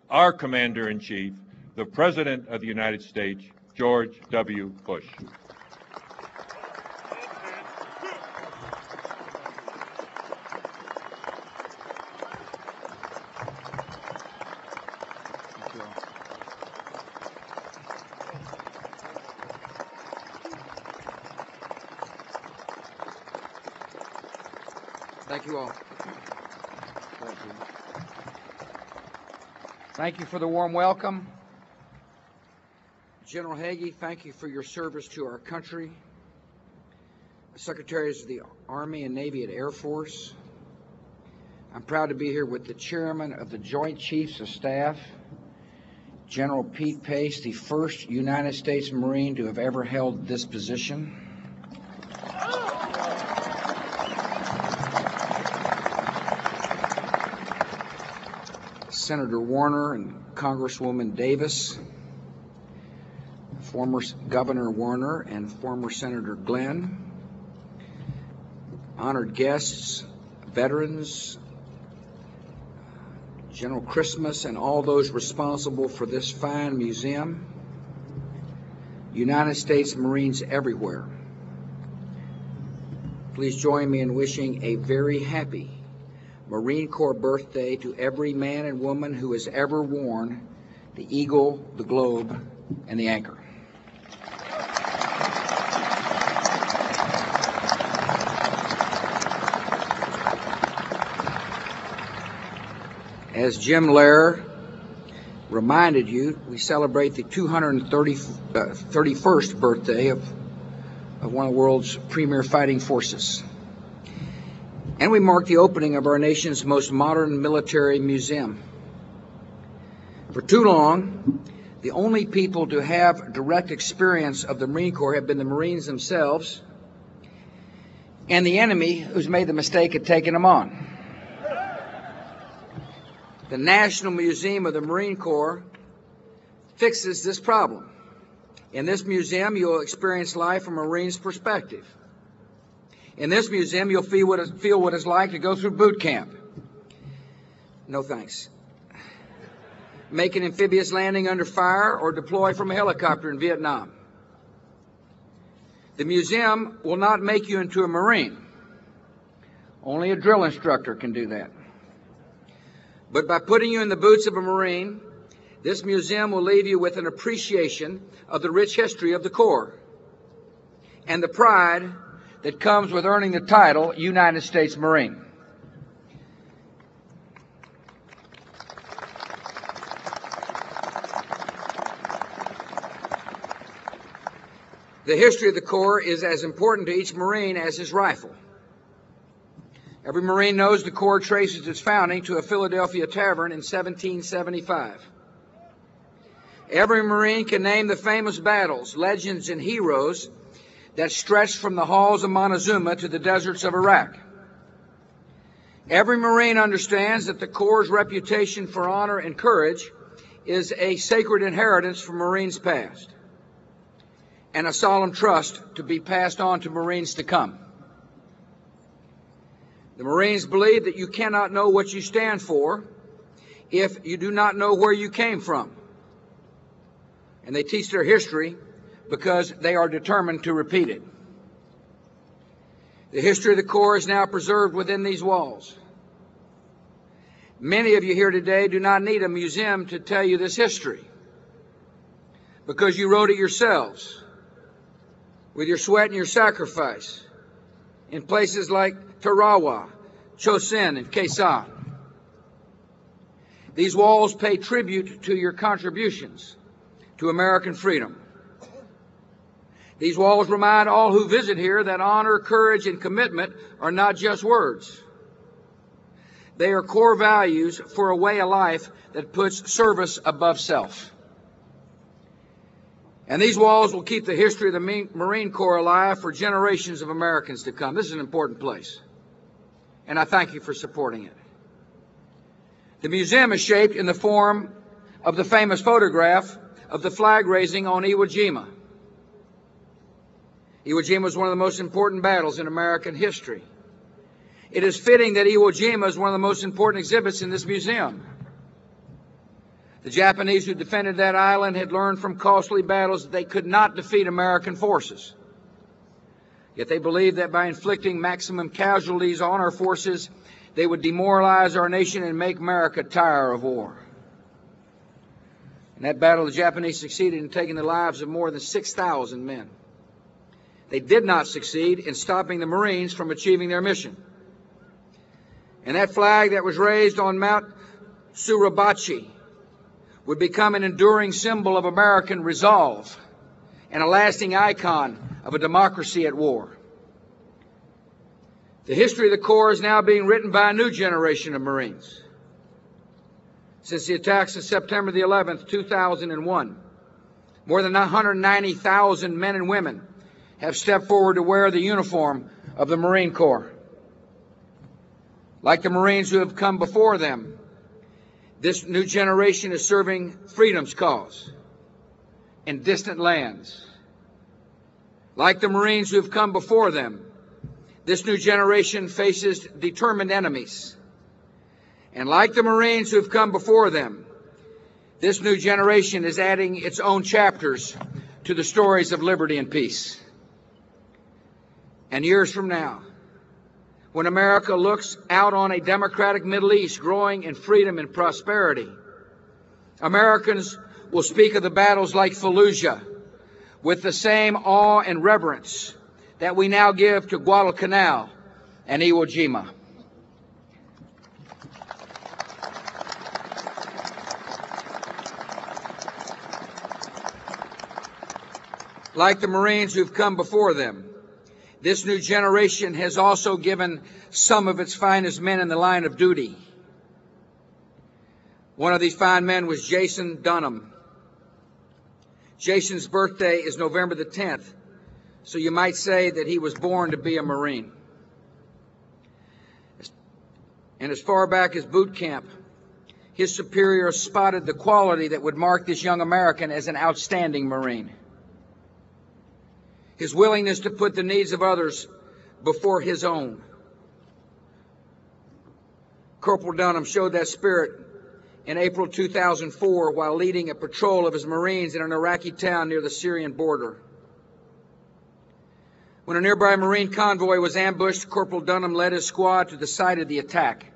our Commander-in-Chief, the President of the United States, George W. Bush. Thank you all. Thank you for the warm welcome. General Hagee, thank you for your service to our country. Secretaries of the Army and Navy and Air Force, I'm proud to be here with the Chairman of the Joint Chiefs of Staff, General Pete Pace, the first United States Marine to have ever held this position. Senator Warner and Congresswoman Davis, former Governor Warner and former Senator Glenn, honored guests, veterans, General Christmas, and all those responsible for this fine museum, United States Marines everywhere. Please join me in wishing a very happy Marine Corps birthday to every man and woman who has ever worn the Eagle, the Globe, and the Anchor. As Jim Lehrer reminded you, we celebrate the 231st birthday of one of the world's premier fighting forces. And we mark the opening of our nation's most modern military museum. For too long, the only people to have direct experience of the Marine Corps have been the Marines themselves and the enemy who's made the mistake of taking them on. The National Museum of the Marine Corps fixes this problem. In this museum, you'll experience life from a Marine's perspective. In this museum, you'll feel what it's like to go through boot camp. No thanks. Make an amphibious landing under fire or deploy from a helicopter in Vietnam. The museum will not make you into a Marine. Only a drill instructor can do that. But by putting you in the boots of a Marine, this museum will leave you with an appreciation of the rich history of the Corps and the pride that comes with earning the title United States Marine. The history of the Corps is as important to each Marine as his rifle. Every Marine knows the Corps traces its founding to a Philadelphia tavern in 1775. Every Marine can name the famous battles, legends, and heroes that stretched from the halls of Montezuma to the deserts of Iraq. Every Marine understands that the Corps' reputation for honor and courage is a sacred inheritance from Marines past and a solemn trust to be passed on to Marines to come. The Marines believe that you cannot know what you stand for if you do not know where you came from. And they teach their history because they are determined to repeat it. The history of the Corps is now preserved within these walls. Many of you here today do not need a museum to tell you this history because you wrote it yourselves with your sweat and your sacrifice in places like Tarawa, Chosin, and Khe Sanh. These walls pay tribute to your contributions to American freedom. These walls remind all who visit here that honor, courage, and commitment are not just words. They are core values for a way of life that puts service above self. And these walls will keep the history of the Marine Corps alive for generations of Americans to come. This is an important place, and I thank you for supporting it. The museum is shaped in the form of the famous photograph of the flag raising on Iwo Jima. Iwo Jima was one of the most important battles in American history. It is fitting that Iwo Jima is one of the most important exhibits in this museum. The Japanese who defended that island had learned from costly battles that they could not defeat American forces. Yet they believed that by inflicting maximum casualties on our forces, they would demoralize our nation and make America tire of war. In that battle, the Japanese succeeded in taking the lives of more than 6,000 men. They did not succeed in stopping the Marines from achieving their mission. And that flag that was raised on Mount Suribachi would become an enduring symbol of American resolve and a lasting icon of a democracy at war. The history of the Corps is now being written by a new generation of Marines. Since the attacks of September the 11th, 2001, more than 190,000 men and women have stepped forward to wear the uniform of the Marine Corps. Like the Marines who have come before them, this new generation is serving freedom's cause in distant lands. Like the Marines who have come before them, this new generation faces determined enemies. And like the Marines who have come before them, this new generation is adding its own chapters to the stories of liberty and peace. And years from now, when America looks out on a democratic Middle East growing in freedom and prosperity, Americans will speak of the battles like Fallujah with the same awe and reverence that we now give to Guadalcanal and Iwo Jima. Like the Marines who've come before them, this new generation has also given some of its finest men in the line of duty. One of these fine men was Jason Dunham. Jason's birthday is November the 10th, so you might say that he was born to be a Marine. And as far back as boot camp, his superiors spotted the quality that would mark this young American as an outstanding Marine. His willingness to put the needs of others before his own. Corporal Dunham showed that spirit in April 2004 while leading a patrol of his Marines in an Iraqi town near the Syrian border. When a nearby Marine convoy was ambushed, Corporal Dunham led his squad to the site of the attack,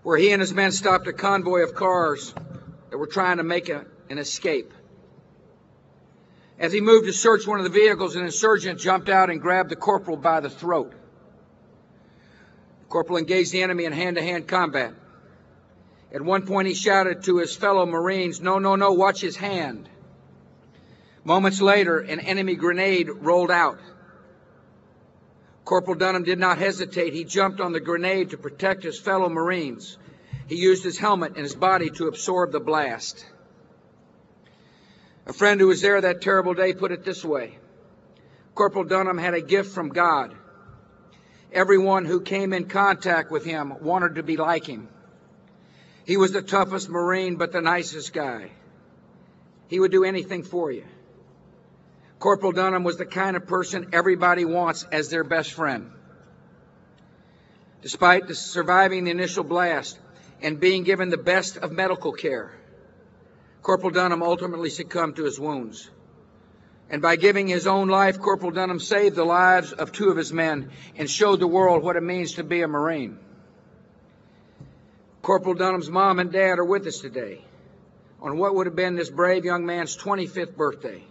where he and his men stopped a convoy of cars that were trying to make an escape. As he moved to search one of the vehicles, an insurgent jumped out and grabbed the corporal by the throat. The corporal engaged the enemy in hand-to-hand combat. At one point, he shouted to his fellow Marines, "No, no, no, watch his hand." Moments later, an enemy grenade rolled out. Corporal Dunham did not hesitate. He jumped on the grenade to protect his fellow Marines. He used his helmet and his body to absorb the blast. A friend who was there that terrible day put it this way: Corporal Dunham had a gift from God. Everyone who came in contact with him wanted to be like him. He was the toughest Marine, but the nicest guy. He would do anything for you. Corporal Dunham was the kind of person everybody wants as their best friend. Despite surviving the initial blast and being given the best of medical care, Corporal Dunham ultimately succumbed to his wounds. And by giving his own life, Corporal Dunham saved the lives of two of his men and showed the world what it means to be a Marine. Corporal Dunham's mom and dad are with us today on what would have been this brave young man's 25th birthday.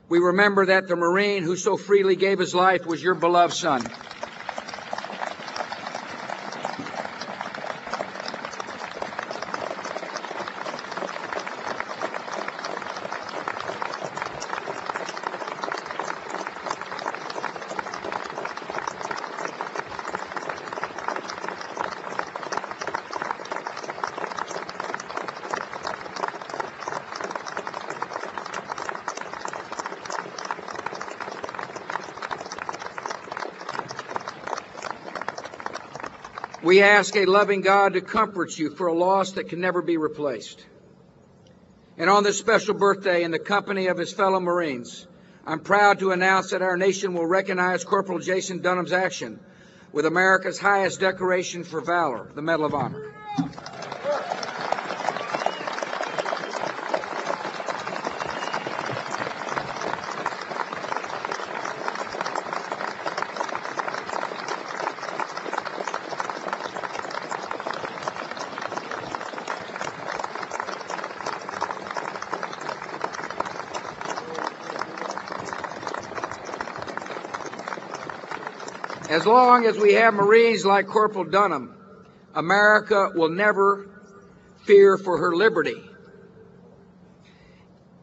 We remember that the Marine who so freely gave his life was your beloved son. We ask a loving God to comfort you for a loss that can never be replaced. And on this special birthday, in the company of his fellow Marines, I'm proud to announce that our nation will recognize Corporal Jason Dunham's action with America's highest decoration for valor, the Medal of Honor. As long as we have Marines like Corporal Dunham, America will never fear for her liberty.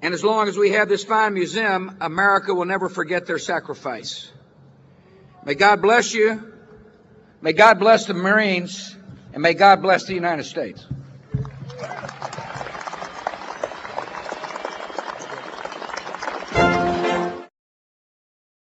And as long as we have this fine museum, America will never forget their sacrifice. May God bless you. May God bless the Marines. And may God bless the United States.